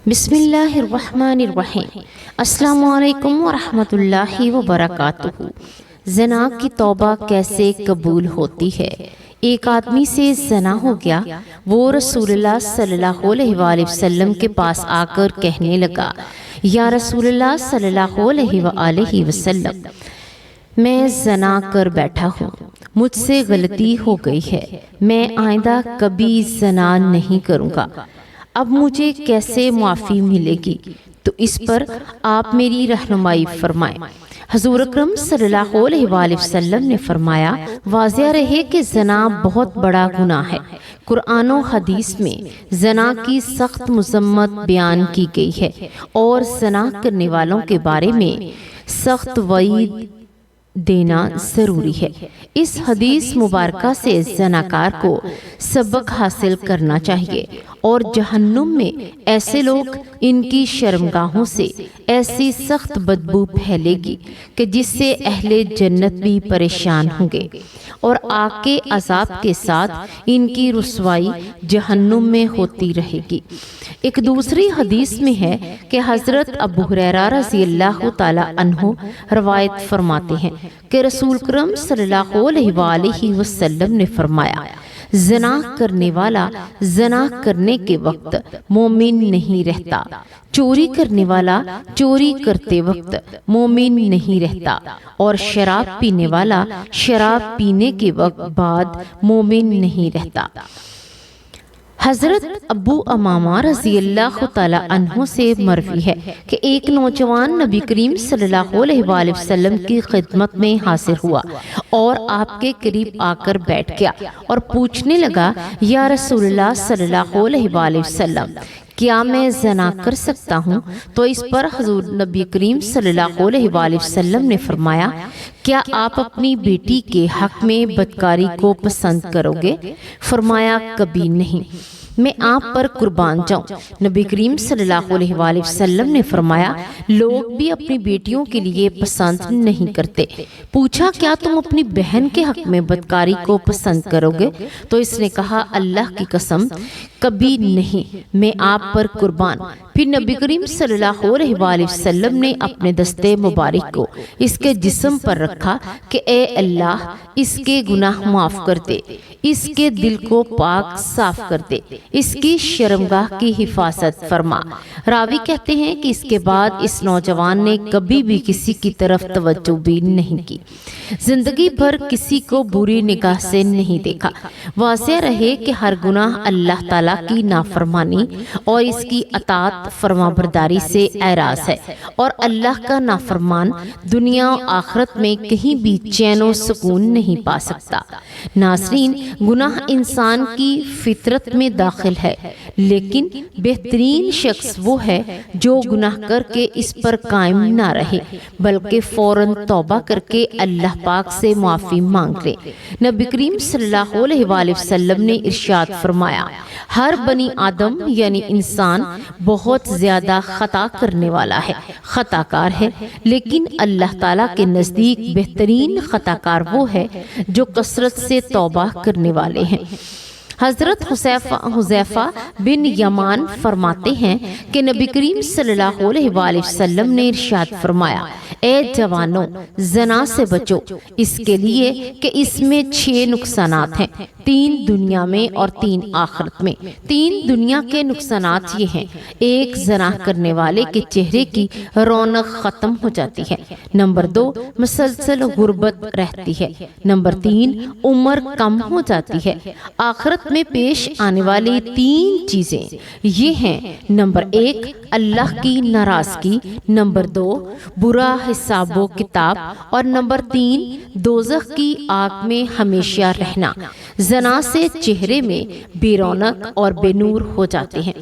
بسم اللہ الرحمن الرحیم۔ السلام علیکم ورحمۃ اللہ وبرکاتہ۔ زنا کی توبہ کیسے قبول ہوتی ہے؟ ایک آدمی سے زنا ہو گیا، وہ رسول اللہ صلی اللہ علیہ وآلہ وسلم کے پاس آ کر کہنے لگا، یا رسول اللہ صلی اللہ علیہ وآلہ وسلم، میں زنا کر بیٹھا ہوں، مجھ سے غلطی ہو گئی ہے، میں آئندہ کبھی زنا نہیں کروں گا، اب مجھے کیسے معافی ملے گی؟ تو اس پر آپ میری رہنمائی فرمائیں۔ حضور اکرم صلی اللہ علیہ وآلہ وسلم نے فرمایا، واضح رہے کہ زنا بہت بڑا گناہ ہے۔ قرآن و حدیث میں زنا کی سخت مذمت بیان کی گئی ہے اور زنا کرنے والوں کے بارے میں سخت وعید دینا ضروری ہے۔ اس حدیث مبارکہ سے زناکار کو سبق حاصل کرنا چاہیے اور جہنم میں ایسے لوگ، ان کی شرمگاہوں سے ایسی سخت بدبو پھیلے گی کہ جس سے اہل جنت بھی پریشان ہوں گے، اور آگ کے عذاب کے ساتھ ان کی رسوائی جہنم میں ہوتی رہے گی۔ ایک دوسری حدیث میں ہے کہ حضرت ابو ہریرہ رضی اللہ تعالی عنہ روایت فرماتے ہیں کہ رسول کرم صلی اللہ علیہ وآلہ وسلم نے فرمایا، زنا کرنے والا زنا کرنے کے وقت مومن نہیں رہتا، چوری کرنے والا چوری کرتے وقت مومن نہیں رہتا، اور شراب پینے والا شراب پینے کے وقت بعد مومن نہیں رہتا۔ حضرت ابو امامہ رضی اللہ تعالی عنہ سے مروی ہے کہ ایک نوجوان نبی کریم صلی اللہ علیہ وآلہ وسلم کی خدمت میں حاضر ہوا اور آپ کے قریب آ کر بیٹھ گیا اور پوچھنے لگا، یا رسول اللہ صلی اللہ علیہ وآلہ وسلم، کیا میں زنا کر سکتا ہوں؟ تو اس پر حضور نبی کریم صلی اللہ علیہ وآلہ وسلم نے فرمایا، کیا آپ اپنی بیٹی کے حق میں بدکاری کو پسند کرو گے؟ فرمایا، کبھی نہیں، میں آپ پر قربان جاؤں۔ نبی کریم صلی اللہ علیہ وآلہ وسلم نے فرمایا، لوگ بھی اپنی بیٹیوں کے لیے پسند نہیں کرتے۔ پوچھا، کیا تم اپنی بہن کے حق میں بدکاری کو پسند کرو گے؟ تو اس نے کہا، اللہ کی قسم، کبھی نہیں، میں آپ پر قربان۔ پھر نبی کریم صلی اللہ علیہ وآلہ وسلم نے اپنے دستے مبارک کو اس کے جسم پر رکھا کہ اے اللہ، اس کے گناہ معاف کر دے، اس کے دل کو پاک صاف کر دے، اس کی شرمگاہ کی حفاظت فرما۔ راوی کہتے ہیں کہ اس کے بعد اس نوجوان نے کبھی بھی کسی کی طرف توجہ بھی نہیں کی، زندگی بھر کسی کو بری نگاہ سے نہیں دیکھا۔ واضح رہے کہ ہر گناہ اللہ تعالیٰ کی نافرمانی اور اس کی اطاعت فرما برداری سے اعراض ہے، اور اللہ کا نافرمان دنیا و آخرت میں کہیں بھی چین و سکون نہیں پا سکتا۔ ناظرین، گناہ انسان کی فطرت میں داخل ہے، لیکن بہترین شخص وہ ہے جو گناہ کر کے اس پر قائم نہ رہے، بلکہ فوراً توبہ کر کے اللہ پاک سے معافی مانگ لے۔ نبی کریم صلی اللہ علیہ وآلہ وسلم نے ارشاد فرمایا، ہر بنی آدم یعنی انسان بہت زیادہ خطا کرنے والا ہے، خطا کار ہے، لیکن اللہ تعالیٰ کے نزدیک بہترین خطا کار وہ ہے جو کثرت سے توبہ کرنے والے ہیں۔ حضرت حذیفہ بن یمان فرماتے ہیں کہ نبی کریم صلی اللہ علیہ وآلہ وسلم نے ارشاد فرمایا، اے جوانوں، زنا سے بچو، اس کے لیے کہ اس میں 6 نقصانات ہیں، 3 دنیا میں اور 3 آخرت میں۔ 3 دنیا کے نقصانات یہ ہیں، 1، زنا کرنے والے کے چہرے کی رونق ختم ہو جاتی ہے، نمبر 2، مسلسل غربت رہتی ہے، نمبر 3، عمر کم ہو جاتی ہے۔ آخرت میں پیش آنے والی 3 چیزیں یہ ہیں، نمبر 1، اللہ کی ناراضگی، نمبر 2، برا حساب و کتاب، اور نمبر 3، دوزخ کی آگ میں ہمیشہ رہنا۔ زنا سے چہرے میں بے رونق اور بے نور ہو جاتے ہیں۔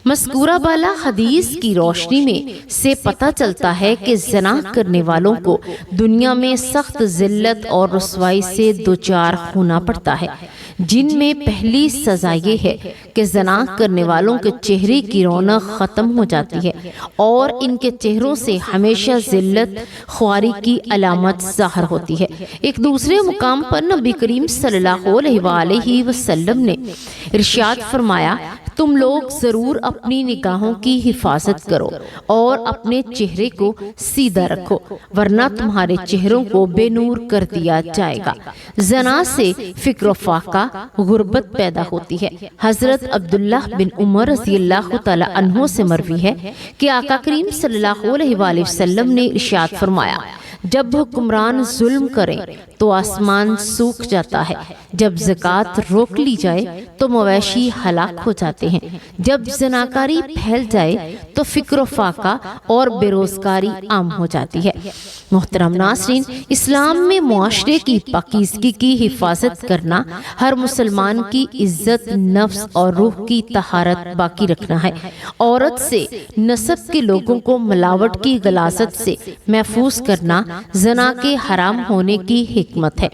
مذکورہ بالا حدیث کی روشنی میں سے پتہ چلتا ہے کہ زنا کرنے والوں کو دنیا میں سخت ذلت اور رسوائی سے دوچار ہونا پڑتا ہے، جن میں پہلی سزا یہ ہے کہ زنا کرنے والوں کے چہرے کی رونق ختم ہو جاتی ہے اور ان کے چہروں سے ہمیشہ ذلت خواری کی علامت ظاہر ہوتی ہے۔ ایک دوسرے مقام پر نبی کریم صلی اللہ علیہ وآلہ وسلم نے ارشاد فرمایا، تم لوگ ضرور اپنی نگاہوں کی حفاظت کرو اور اپنے چہرے کو سیدھا رکھو، ورنہ تمہارے چہروں کو بے نور کر دیا جائے گا۔ زنا سے فکر و فاقہ، غربت پیدا ہوتی ہے۔ حضرت عبداللہ بن عمر رضی اللہ تعالی عنہ سے مروی ہے کہ آقا کریم صلی اللہ علیہ وآلہ وسلم نے ارشاد فرمایا، جب حکمران ظلم کریں تو آسمان سوکھ جاتا ہے، جب زکوٰۃ روک لی جائے تو مویشی ہلاک ہو جاتے ہیں، جب زناکاری پھیل جائے تو فکر و فاقہ اور بے روزگاری عام ہو جاتی ہے۔ محترم ناظرین، اسلام میں معاشرے کی پاکیزگی کی حفاظت کرنا ہر مسلمان کی عزت نفس اور روح کی طہارت باقی رکھنا ہے۔ عورت سے نسب کے لوگوں کو ملاوٹ کی غلاظت سے محفوظ کرنا زنا کے حرام ہونے کی حکمت ہے۔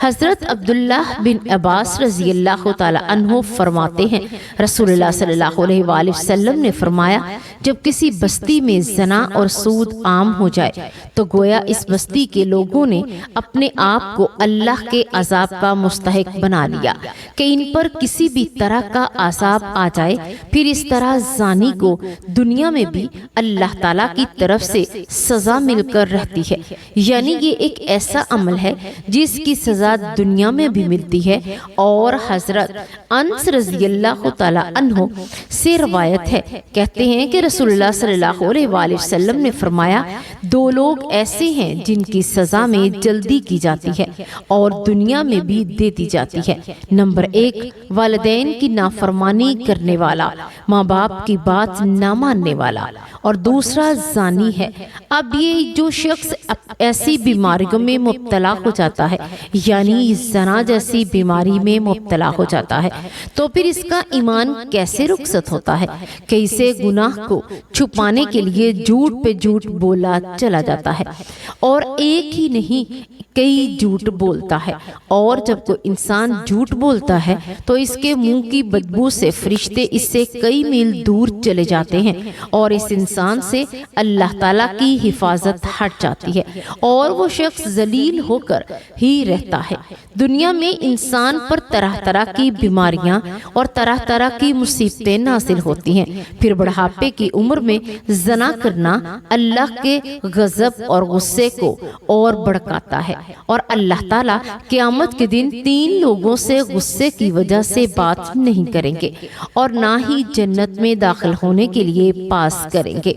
حضرت عبداللہ بن عباس رضی اللہ تعالی عنہ فرماتے ہیں، رسول اللہ صلی اللہ علیہ وآلہ وسلم نے فرمایا، جب کسی بستی میں زنا اور سود عام ہو جائے تو گویا اس بستی کے لوگوں نے اپنے آپ کو اللہ کے عذاب کا مستحق بنا لیا کہ ان پر کسی بھی طرح کا عذاب آ جائے۔ پھر اس طرح زانی کو دنیا میں بھی اللہ تعالیٰ کی طرف سے سزا مل کر رہتی ہے، یعنی یہ ایک ایسا عمل ہے جس کی سزا دنیا میں بھی ملتی ہے۔ اور حضرت انس رضی اللہ تعالی عنہ سے روایت ہے، کہتے ہیں کہ رسول اللہ صلی اللہ علیہ وآلہ وسلم نے فرمایا، دو لوگ ایسے ہیں جن کی سزا میں جلدی کی جاتی ہے اور دنیا میں بھی دے دی جاتی ہے۔ نمبر 1، والدین کی نافرمانی کرنے والا، ماں باپ کی بات نہ ماننے والا، اور دوسرا زانی ہے۔ اب یہ جو شخص ایسی بیماریوں میں مبتلا ہو جاتا ہے، یعنی زنا جیسی بیماری میں مبتلا ہو جاتا ہے، تو پھر اس کا ایمان کیسے رخصت ہوتا ہے کہ اسے گناہ کو چھپانے کے لیے جھوٹ پہ جھوٹ بولا چلا جاتا ہے، اور ایک ہی نہیں کئی جھوٹ بولتا ہے۔ اور جب کوئی انسان جھوٹ بولتا ہے تو اس کے منہ کی بدبو سے فرشتے اس سے کئی میل دور چلے جاتے ہیں اور اس انسان سے اللہ تعالیٰ کی حفاظت ہٹ جاتی ہے اور وہ شخص ذلیل ہو کر ہی رہتا ہے۔ دنیا میں انسان پر طرح طرح کی بیماریاں اور طرح طرح کی مصیبتیں نازل ہوتی ہیں۔ پھر بڑھاپے کی عمر میں زنا کرنا اللہ کے غضب اور غصے کو اور بڑھاتا ہے، اور اللہ تعالیٰ قیامت کے دن 3 لوگوں سے غصے کی وجہ سے بات نہیں کریں گے اور نہ ہی جنت میں داخل ہونے کے لیے پاس کریں گے۔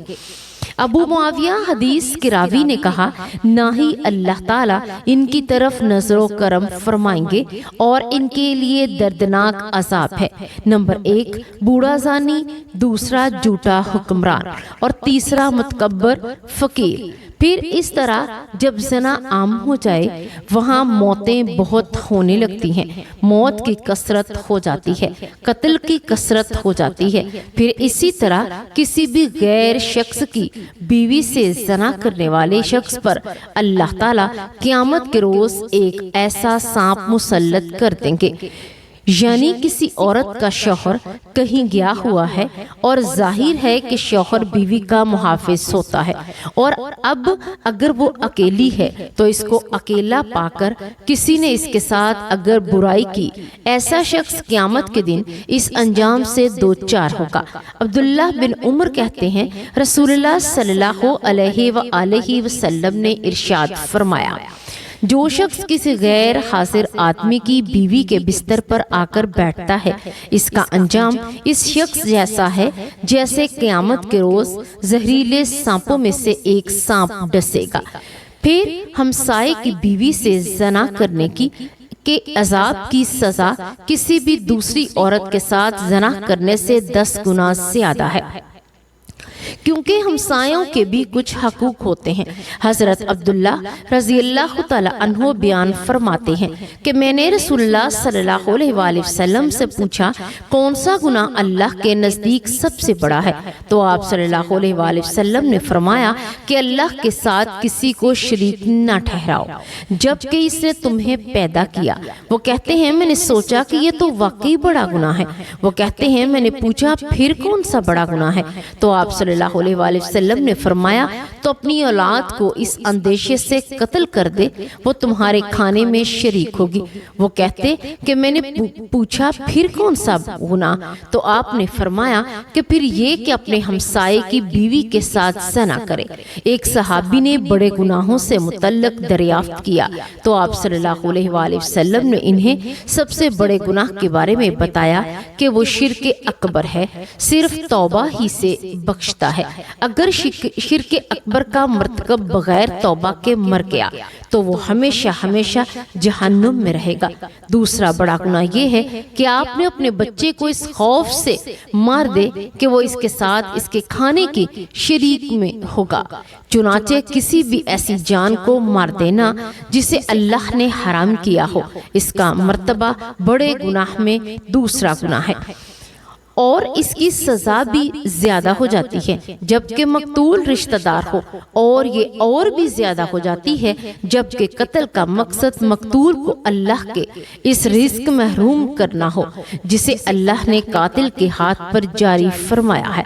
ابو معاویہ حدیث کے راوی نے کہا، نہ ہی اللہ تعالیٰ ان کی طرف نظر و کرم فرمائیں گے اور ان کے لیے دردناک عذاب ہے۔ نمبر 1، بوڑھا زانی، دوسرا جھوٹا حکمران، اور تیسرا متکبر فقیر۔ پھر اس طرح جب زنا عام ہو جائے وہاں موتیں بہت ہونے لگتی ہیں، موت کی کثرت ہو جاتی ہے، قتل کی کثرت ہو جاتی ہے۔ پھر اسی طرح کسی بھی غیر شخص کی بیوی سے زنا کرنے والے شخص پر اللہ تعالیٰ قیامت کے روز ایک ایسا سانپ مسلط کر دیں گے، یعنی کسی عورت کا شوہر کہیں گیا ہوا ہے اور ظاہر ہے کہ شوہر بیوی کا محافظ ہوتا ہے، اور اب اگر وہ اکیلی ہے تو اس کو اکیلا پا کر کسی نے اس کے ساتھ اگر برائی کی، ایسا شخص قیامت کے دن اس انجام سے دوچار ہوگا۔ عبداللہ بن عمر کہتے ہیں، رسول اللہ صلی اللہ علیہ وآلہ وسلم نے ارشاد فرمایا، جو شخص کسی غیر حاضر آدمی کی بیوی کے بستر پر آ کر بیٹھتا ہے، اس کا انجام اس شخص جیسا ہے جیسے قیامت کے روز زہریلے سانپوں میں سے ایک سانپ ڈسے گا۔ پھر ہمسائے کی بیوی سے زنا کرنے کے عذاب کی سزا کسی بھی دوسری عورت کے ساتھ زنا کرنے سے 10 گنا زیادہ ہے، کیونکہ ہمسایوں کے بھی کچھ حقوق ہوتے ہیں۔ حضرت عبداللہ رضی اللہ تعالی عنہ بیان فرماتے ہیں کہ میں نے رسول اللہ صلی اللہ علیہ وآلہ وسلم سے پوچھا، کون سا گناہ اللہ کے نزدیک سب سے بڑا ہے؟ تو آپ صلی اللہ علیہ وآلہ وسلم نے فرمایا کہ اللہ کے ساتھ کسی کو شریک نہ ٹھہراؤ جبکہ اس نے تمہیں پیدا کیا۔ وہ کہتے ہیں، میں نے سوچا کہ یہ تو واقعی بڑا گناہ ہے۔ وہ کہتے ہیں، میں نے پوچھا پھر کون سا بڑا گناہ ہے؟ تو آپ صلی اللہ علیہ وآلہ وسلم نے فرمایا تو اپنی اولاد کو اس اندیشے سے قتل کر دے، وہ تمہارے کھانے میں شریک ہوگی۔ وہ کہتے کہ میں نے پوچھا پھر کون سا گناہ؟ تو آپ نے فرمایا کہ پھر یہ کہ اپنے ہمسائے کی بیوی کے ساتھ زنا کرے۔ ایک صحابی نے بڑے گناہوں سے متعلق دریافت کیا تو آپ صلی اللہ علیہ وآلہ وسلم نے انہیں سب سے بڑے گناہ کے بارے میں بتایا کہ وہ شرک اکبر ہے، صرف توبہ ہی سے بخشتا ہے۔ اگر شرک اکبر کا مرتکب بغیر توبہ کے مر گیا تو وہ ہمیشہ ہمیشہ جہنم میں رہے گا۔ دوسرا بڑا گناہ یہ ہے کہ آپ نے اپنے بچے کو اس خوف سے مار دے کہ وہ اس کے ساتھ اس کے کھانے کی شریک میں ہوگا۔ چنانچہ کسی بھی ایسی جان کو مار دینا جسے اللہ نے حرام کیا ہو، اس کا مرتبہ بڑے گناہ میں دوسرا گناہ ہے، اور اس کی سزا بھی زیادہ ہو جاتی ہے جبکہ مقتول رشتہ دار ہو، اور یہ اور بھی زیادہ ہو جاتی ہے جبکہ قتل کا مقصد مقتول کو اللہ کے اس رزق محروم کرنا ہو جسے اللہ نے قاتل کے ہاتھ پر جاری فرمایا ہے۔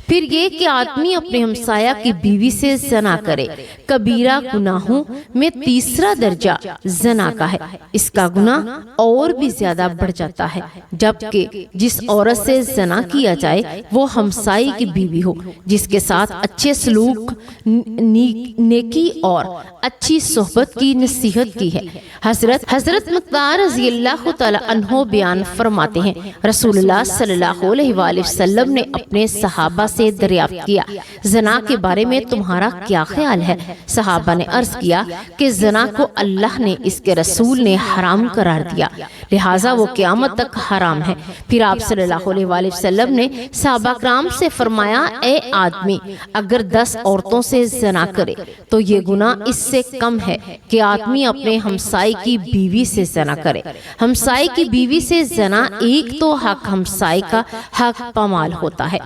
پھر یہ کہ آدمی اپنے ہمسایہ کی بیوی سے زنا کرے، کبیرہ گناہوں میں تیسرا درجہ زنا کا ہے۔ اس کا گناہ اور بھی زیادہ بڑھ جاتا ہے جبکہ جس عورت سے زنا کیا جائے وہ ہمسائی کی بیوی ہو جس کے ساتھ اچھے سلوک، نیکی اور اچھی صحبت کی نصیحت کی ہے۔ حضرت مقدار رضی اللہ تعالی عنہ بیان فرماتے ہیں رسول اللہ صلی اللہ علیہ وآلہ وسلم نے اپنے صحابہ سے دریافت کیا زنا کے بارے میں تمہارا کیا خیال ہے؟ صحابہ نے عرض کیا کہ زنا کو اللہ نے اس کے رسول نے حرام قرار دیا، لہٰذا وہ قیامت تک حرام ہے۔ پھر آپ صلی اللہ علیہ وآلہ وسلم نے صحابہ کرام سے فرمایا اے آدمی اگر 10 عورتوں سے زنا کرے تو یہ گناہ اس سے کم ہے کہ آدمی اپنے ہمسائے کی بیوی سے زنا کرے۔ ہمسائے کی بیوی سے زنا ایک تو حق ہمسائے کا حق پامال ہوتا ہے۔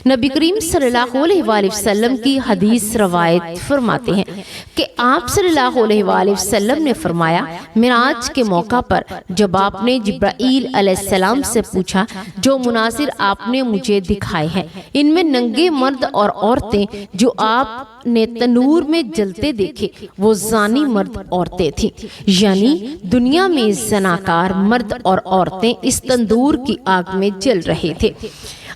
نبی کریم صلی اللہ علیہ وآلہ وسلم کی حدیث روایت فرماتے ہیں کہ آپ صلی اللہ علیہ وآلہ وسلم نے فرمایا معراج کے موقع پر جب آپ نے جبرائیل علیہ السلام سے پوچھا جو مناظر آپ نے مجھے دکھائے ہیں ان میں ننگے مرد اور عورتیں جو آپ نے تنور میں جلتے دیکھے وہ زانی مرد عورتیں تھیں، یعنی دنیا میں زناکار مرد اور عورتیں اس تندور کی آگ میں جل رہے تھے۔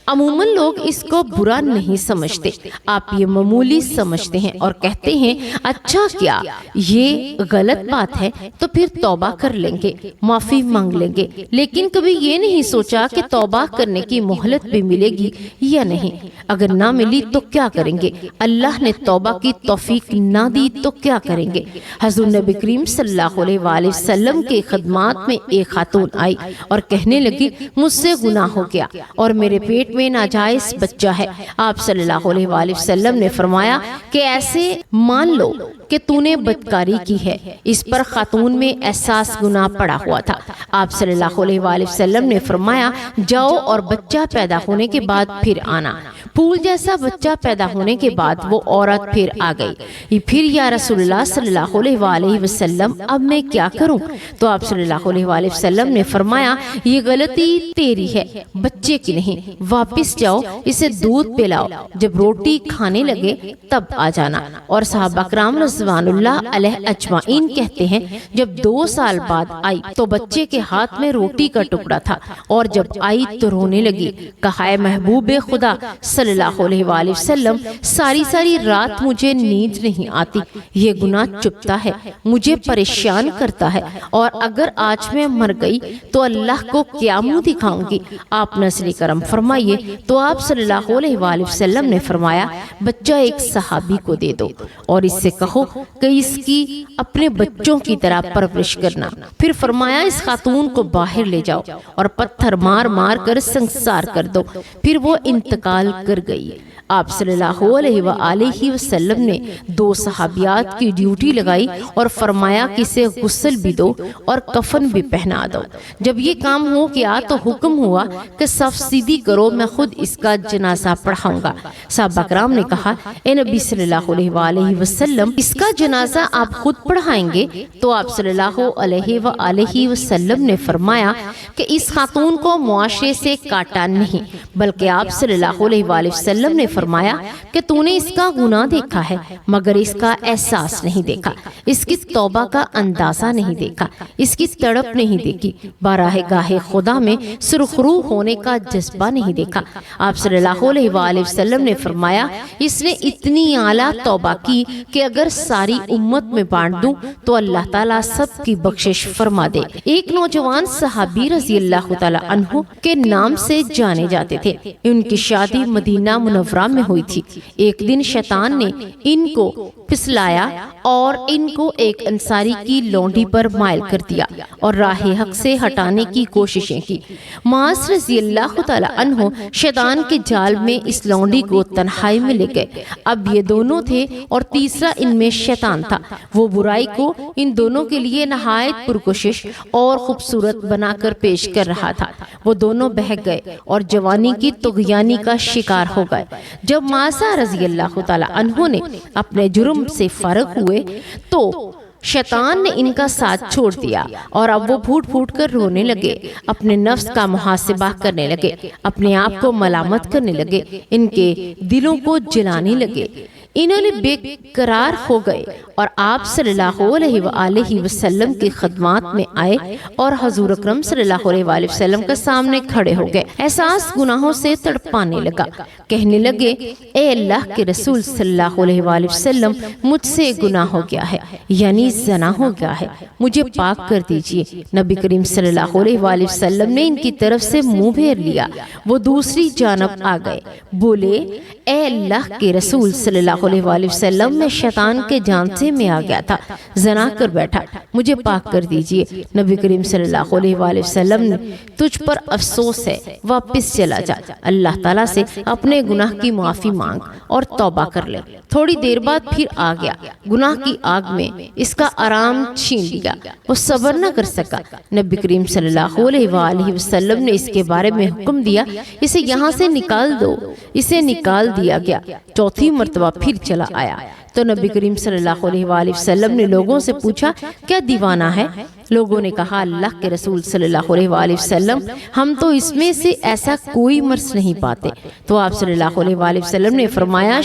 عموماً لوگ اس کو برا نہیں سمجھتے، آپ یہ معمولی سمجھتے ہیں اور کہتے ہیں اچھا کیا یہ غلط بات ہے تو پھر توبہ کر لیں گے، معافی مانگ لیں گے، لیکن کبھی یہ نہیں سوچا کہ توبہ کرنے کی مہلت بھی ملے گی یا نہیں۔ اگر نہ ملی تو کیا کریں گے؟ اللہ نے توبہ کی توفیق نہ دی تو کیا کریں گے؟ حضور نبی کریم صلی اللہ علیہ وآلہ وسلم کے خدمات میں ایک خاتون آئی اور کہنے لگی مجھ سے گناہ ہو گیا اور میرے پیٹ میں ناجائز بچہ ہے۔ آپ صلی اللہ علیہ وآلہ وسلم نے فرمایا کہ ایسے مان لو کہ تو نے بدکاری کی ہے۔ اس پر خاتون میں احساس گناہ پڑا ہوا تھا۔ آپ صلی اللہ علیہ وآلہ وسلم نے فرمایا جاؤ اور بچہ پیدا ہونے کے بعد پھر آنا۔ پھول جیسا بچہ پیدا ہونے کے بعد وہ عورت پھر آ گئی۔ پھر یا رسول اللہ صلی اللہ علیہ وآلہ وسلم اب میں کیا کروں؟ تو آپ صلی اللہ علیہ وآلہ وسلم نے فرمایا یہ غلطی تیری ہے، بچے کی نہیں، واپس جاؤ اسے دودھ پلاؤ، جب روٹی کھانے لگے تب آ جانا۔ اور صحابہ کرام رضوان اللہ علیہ اجمعین کہتے ہیں جب 2 سال بعد آئی تو بچے کے ہاتھ میں روٹی کا ٹکڑا تھا اور جب آئی تو رونے لگی۔ کہا اے محبوب خدا صلی اللہ علیہ وآلہ وسلم ساری رات مجھے نیند نہیں آتی، یہ گناہ چبھتا ہے، مجھے پریشان کرتا ہے، اور اگر آج میں مر گئی تو اللہ کو کیا منہ دکھاؤں گی؟ آپ نزل کرم فرمائیے۔ تو آپ صلی اللہ علیہ وآلہ وسلم نے فرمایا بچہ ایک صحابی کو دے دو اور اس سے کہو کہ اس کی اپنے بچوں کی طرح پرورش کرنا۔ پھر فرمایا اس خاتون کو باہر لے جاؤ اور پتھر مار مار کر سنسار کر دو۔ پھر وہ انتقال کر گئی۔ آپ صلی اللہ علیہ وآلہ وسلم نے 2 صحابیات کی ڈیوٹی لگائی اور فرمایا کہ اسے غسل بھی دو اور کفن بھی پہنا دو۔ جب یہ کام ہو گیا تو حکم ہوا کہ صف سیدھی کرو، میں خود اس کا جنازہ پڑھاؤں گا۔ صحابہ کرام نے کہا اے نبی صلی اللہ علیہ وآلہ وسلم اس کا جنازہ آپ خود پڑھائیں گے؟ تو آپ صلی اللہ علیہ وآلہ وسلم نے فرمایا کہ اس خاتون کو معاشرے سے کاٹا نہیں، بلکہ آپ صلی اللہ علیہ وآلہ وسلم نے فرمایا فرمایا کہ تو نے اس کا گناہ دیکھا ہے مگر اس کا احساس نہیں دیکھا، اس کی توبہ کا اندازہ نہیں دیکھا، اس کی تڑپ نہیں دیکھی، بارہ گاہ خدا میں سرخرو ہونے کا جذبہ نہیں دیکھا۔ آپ صلی اللہ علیہ وآلہ وسلم نے فرمایا اس نے اتنی اعلیٰ توبہ کی کہ اگر ساری امت میں بانٹ دوں تو اللہ تعالیٰ سب کی بخشش فرما دے۔ ایک نوجوان صحابی رضی اللہ تعالیٰ عنہ کے نام سے جانے جاتے تھے، ان کی شادی مدینہ منورہ میں ہوئی تھی۔ ایک دن شیطان نے ان کو پھسلایا اور ان کو ایک انصاری کی لونڈی پر مائل کر دیا اور راہ حق سے ہٹانے کی کوششیں کی۔ معاذ رضی اللہ تعالیٰ عنہ شیطان کے جال میں اس لونڈی کو تنہائی میں لے گئے۔ اب یہ دونوں تھے اور تیسرا ان میں شیطان تھا۔ وہ برائی کو ان دونوں کے لیے نہایت پرکشش اور خوبصورت بنا کر پیش کر رہا تھا۔ وہ دونوں بہک گئے اور جوانی کی طغیانی کا شکار ہو گئے۔ جب معاذ رضی اللہ تعالیٰ عنہ نے اپنے جرم سے فارغ ہوئے تو شیطان نے ان کا ساتھ چھوڑ دیا اور اب وہ پھوٹ پھوٹ کر رونے لگے، اپنے نفس کا محاسبہ کرنے لگے، اپنے آپ کو ملامت کرنے لگے، ان کے دلوں کو جلانے لگے۔ انہوں نے بے قرار ہو گئے اور آپ صلی اللہ علیہ وآلہ وسلم کی خدمات میں آئے اور حضور اکرم صلی اللہ علیہ وآلہ وسلم کے سامنے کھڑے ہو گئے۔ احساس گناہوں سے تڑپانے لگا، کہنے لگے اے اللہ کے رسول صلی اللہ علیہ وآلہ وسلم، مجھ سے گناہ ہو گیا ہے، یعنی زنا ہو گیا ہے، مجھے پاک کر دیجئے۔ نبی کریم صلی اللہ علیہ وآلہ وسلم نے ان کی طرف سے منہ پھیر لیا۔ وہ دوسری جانب آ گئے، بولے اے اللہ کے رسول صلی اللہ علیہ وآلہ وسلم، میں شیطان کے جانچے میں آ گیا تھا، زنا کر بیٹھا، مجھے پاک کر دیجئے۔ نبی کریم صلی اللہ علیہ وآلہ وسلم نے تجھ پر افسوس ہے، واپس چلا جا، اللہ تعالیٰ سے اپنے گناہ کی معافی مانگ اور توبہ کر لے۔ تھوڑی دیر بعد پھر آ گیا، گناہ کی آگ میں اس کا آرام چھین لیا، وہ صبر نہ کر سکا۔ نبی کریم صلی اللہ علیہ وآلہ وسلم نے اس کے بارے میں حکم دیا اسے یہاں سے نکال دو۔ اسے نکال دیا گیا۔ چوتھی مرتبہ پھر چلا آیا تو نبی کریم صلی اللہ علیہ وآلہ وسلم نے لوگوں سے پوچھا کیا دیوانہ ہے؟ لوگوں نے کہا اللہ کے رسول صلی اللہ علیہ وآلہ وسلم، ہم تو اس میں سے ایسا کوئی مرض نہیں پاتے۔ تو آپ صلی اللہ علیہ وآلہ وسلم نے فرمایا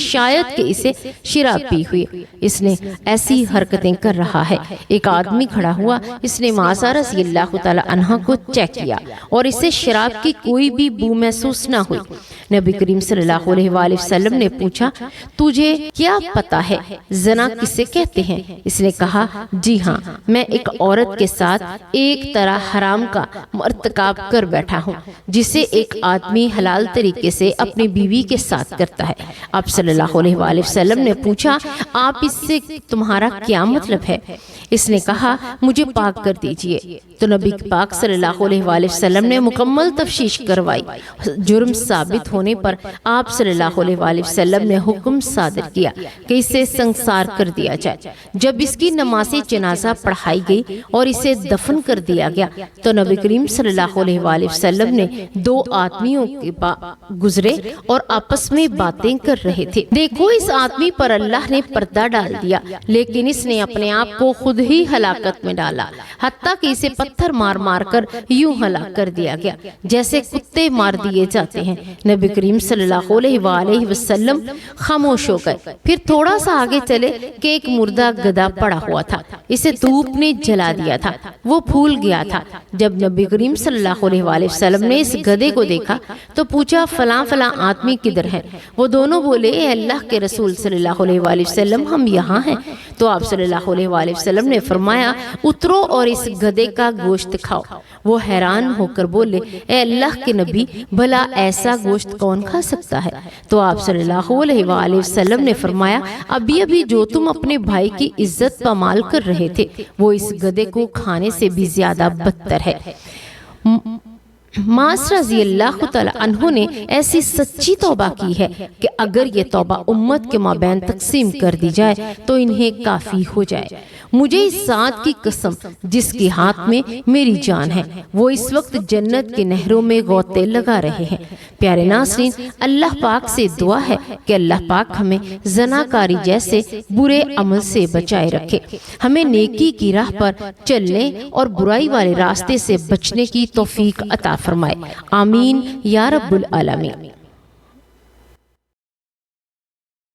شاید کہ اسے شراب پی ہوئی، اس نے ایسی حرکتیں کر رہا ہے۔ ایک آدمی کھڑا ہوا، اس نے معاذ رضی اللہ تعالی عنہ کو چیک کیا اور اسے شراب کی کوئی بھی بو محسوس نہ ہوئی۔ نبی کریم صلی اللہ علیہ وآلہ وسلم نے پوچھا تجھے کیا پتا ہے زنا کسے کہتے ہیں؟ اس نے کہا جی ہاں، میں ایک عورت کے ساتھ ایک طرح حرام کا مرتکاب کر بیٹھا ہوں جسے ایک آدمی حلال طریقے سے اپنی بیوی کے ساتھ کرتا ہے۔ آپ صلی اللہ علیہ وآلہ وسلم نے پوچھا آپ اس سے تمہارا کیا مطلب ہے؟ اس نے کہا مجھے پاک کر دیجئے۔ تو نبی پاک صلی اللہ علیہ وآلہ وسلم نے مکمل تفتیش کروائی۔ جرم ثابت ہونے پر آپ صلی اللہ علیہ وآلہ وسلم نے حکم صادر کیا کہ اسے سنسار کر دیا جائے۔ جب اس کی نماز جنازہ پڑھائی گئی اور اسے دفن کر دیا گیا تو نبی کریم صلی اللہ علیہ وآلہ وسلم نے دو آدمیوں کے گزرے اور آپس میں باتیں کر رہے تھے۔ دیکھو اس آدمی پر اللہ نے پردہ ڈال دیا لیکن اس نے اپنے آپ کو خود ہی ہلاکت میں ڈالا، حتیٰ کہ اسے پتھر مار مار کر یوں ہلاک کر دیا گیا جیسے کتے مار دیے جاتے ہیں۔ نبی کریم صلی اللہ علیہ وآلہ وسلم خاموش ہو گئے، پھر تھوڑا سا آگے چلے کہ ایک مردہ گدھا پڑا ہوا تھا، اسے دھوپ نے جلا دیا تھا، وہ پھول گیا تھا۔ جب نبی کریم صلی اللہ علیہ وآلہ وسلم نے اس گدھے کو دیکھا تو پوچھا فلاں فلاں آدمی کدھر ہے؟ وہ دونوں بولے اے اللہ کے رسول صلی اللہ علیہ وآلہ وسلم ہم یہاں ہیں۔ تو آپ صلی اللہ علیہ وآلہ وسلم نے فرمایا اترو اور اس گدھے کا گوشت کھاؤ۔ وہ حیران ہو کر بولے اے اللہ کے نبی بھلا ایسا گوشت کون کھا سکتا ہے؟ تو آپ صلی اللہ علیہ وآلہ وسلم نے فرمایا ابھی جو تم اپنے بھائی کی عزت پامال کر رہے تھے وہ اس گدھے کو کھانے سے بھی زیادہ بدتر ہے۔ معاذ رضی اللہ تعالی عنہ نے ایسی سچی توبہ کی ہے کہ اگر یہ توبہ امت کے مابین تقسیم کر دی جائے تو انہیں کافی ہو جائے۔ مجھے اس ذات کی قسم جس کے ہاتھ میں میری جان ہے وہ اس وقت جنت کے نہروں میں غوطے لگا رہے ہیں۔ پیارے ناظرین، اللہ پاک سے دعا ہے کہ اللہ پاک ہمیں زناکاری جیسے برے عمل سے بچائے رکھے، ہمیں نیکی کی راہ پر چلنے اور برائی والے راستے سے بچنے کی توفیق عطا فرمائے۔ آمین یا رب العالمین۔